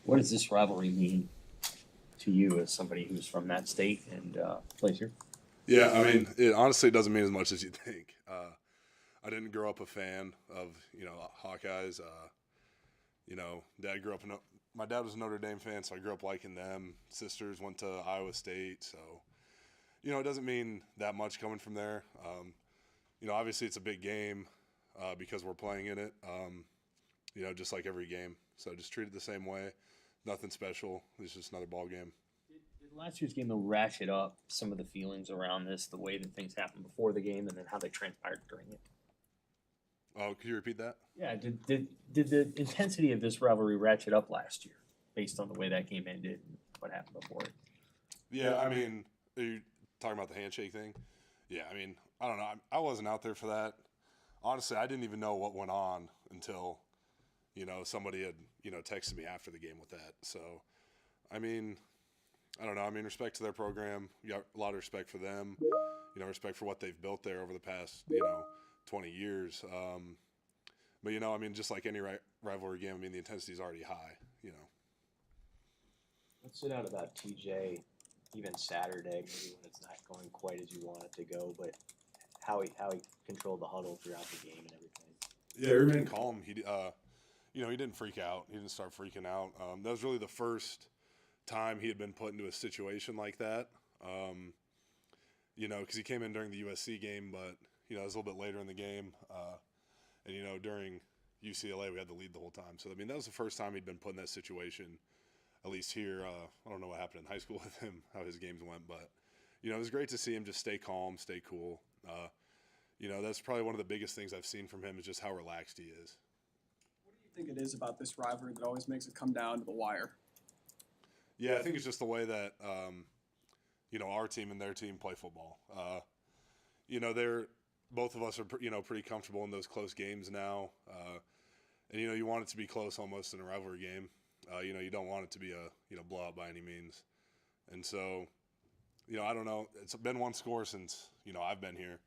What does this rivalry mean to you as somebody who's from that state and plays here? Yeah, I mean, it honestly doesn't mean as much as you think. I didn't grow up a fan of Hawkeyes. Dad grew up in. My dad was a Notre Dame fan, so I grew up liking them. Sisters went to Iowa State, so it doesn't mean that much coming from there. Obviously it's a big game because we're playing in it. Just like every game. So just treat it the same way. Nothing special. It's just another ball game. Did last year's game though ratchet up some of the feelings around this, the way that things happened before the game, and then how they transpired during it? Oh, could you repeat that? Yeah, did the intensity of this rivalry ratchet up last year based on the way that game ended and what happened before it? Yeah, I mean, are you talking about the handshake thing? Yeah, I mean, I don't know. I wasn't out there for that. Honestly, I didn't even know what went on until, somebody had, texted me after the game with that. So, I mean, I don't know. I mean, respect to their program. You got a lot of respect for them. Respect for what they've built there over the past, 20 years. But, I mean, just like any rivalry game, I mean, the intensity is already high. What stood out about TJ, even Saturday, maybe when it's not going quite as you want it to go, but how he controlled the huddle throughout the game and everything. Yeah, he remained calm. He didn't freak out. He didn't start freaking out. That was really the first time he had been put into a situation like that. Because he came in during the USC game, but it was a little bit later in the game. And during UCLA, we had the lead the whole time. So I mean, that was the first time he'd been put in that situation. At least here, I don't know what happened in high school with him, how his games went, but it was great to see him just stay calm, stay cool. That's probably one of the biggest things I've seen from him is just how relaxed he is. What do you think it is about this rivalry that always makes it come down to the wire? Yeah, I think it's just the way that our team and their team play football. They're both of us are pretty comfortable in those close games now, and you want it to be close almost in a rivalry game. You don't want it to be a blowout by any means, and so I don't know. It's been one score since I've been here,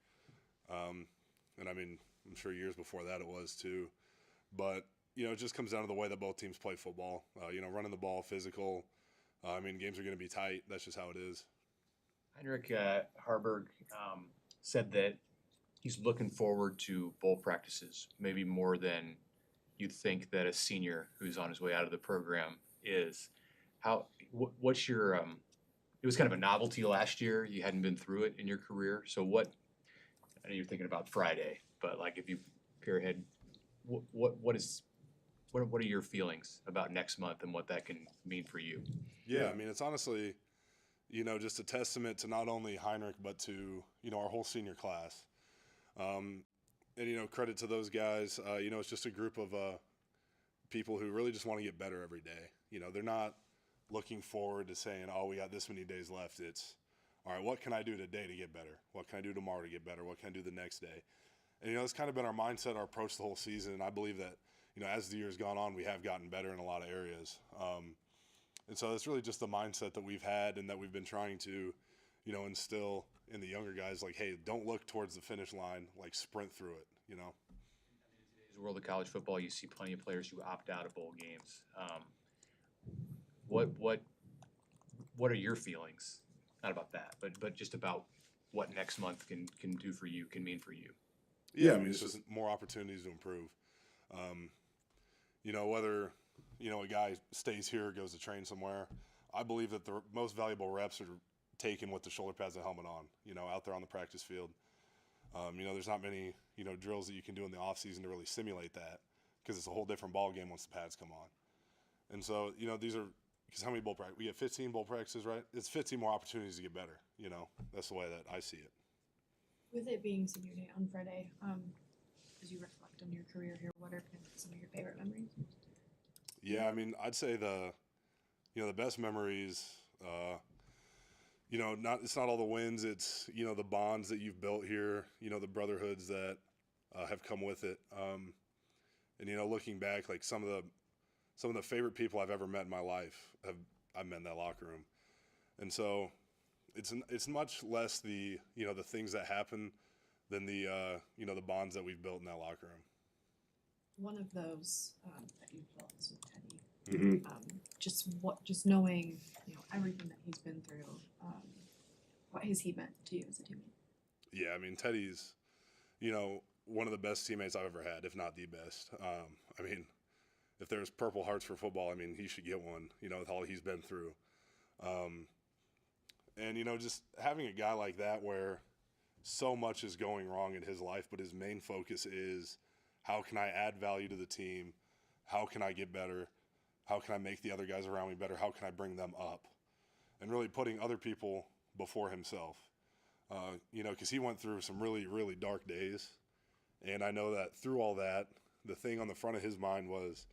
and I mean I'm sure years before that it was too, but it just comes down to the way that both teams play football. Running the ball, physical. I mean, games are going to be tight. That's just how it is. Heinrich Harburg said that he's looking forward to bowl practices, maybe more than you'd think that a senior who's on his way out of the program is. What's your it was kind of a novelty last year. You hadn't been through it in your career. So I know you're thinking about Friday, but like if you peer ahead, what are your feelings about next month and what that can mean for you? Yeah, I mean, it's honestly, just a testament to not only Heinrich, but to, our whole senior class. And, credit to those guys. It's just a group of people who really just want to get better every day. They're not looking forward to saying, oh, we got this many days left. It's, all right, what can I do today to get better? What can I do tomorrow to get better? What can I do the next day? And, it's kind of been our mindset, our approach the whole season. And I believe that, as the year's gone on, we have gotten better in a lot of areas. And so it's really just the mindset that we've had and that we've been trying to, instill in the younger guys. Like, hey, don't look towards the finish line. Like, sprint through it. In today's world of college football, you see plenty of players who opt out of bowl games. What are your feelings? Not about that, but just about what next month can do for you, can mean for you. Yeah, I mean, it's just more opportunities to improve. Whether a guy stays here or goes to train somewhere, I believe that the most valuable reps are taken with the shoulder pads and helmet on, out there on the practice field. There's not many, drills that you can do in the off season to really simulate that because it's a whole different ball game once the pads come on. And so, these are, because how many bowl practices? We have 15 bowl practices, right? It's 15 more opportunities to get better. That's the way that I see it. With it being senior day on Friday, as you reflect on your career here, what are kind of some of your favorite memories? Yeah, I mean, I'd say the best memories, it's not all the wins. It's, the bonds that you've built here, the brotherhoods that have come with it. And, looking back, like some of the favorite people I've ever met in my life I've met in that locker room. And so it's much less the things that happen than the bonds that we've built in that locker room. One of those that you built is with Teddy. Mm-hmm. just knowing, you know, everything that he's been through, what has he meant to you as a teammate? Yeah, I mean, Teddy's, one of the best teammates I've ever had, if not the best. I mean, if there's Purple Hearts for football, I mean, he should get one, with all he's been through. And, just having a guy like that where so much is going wrong in his life, but his main focus is how can I add value to the team? How can I get better? How can I make the other guys around me better? How can I bring them up? And really putting other people before himself. Because he went through some really, really dark days. And I know that through all that, the thing on the front of his mind was,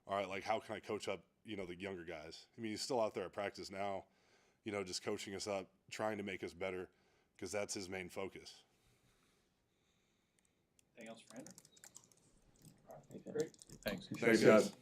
all right, like, how can I coach up, the younger guys? I mean, he's still out there at practice now, just coaching us up, trying to make us better, because that's his main focus. Anything else for Andrew? Anything? Great. Thanks. Thanks, guys.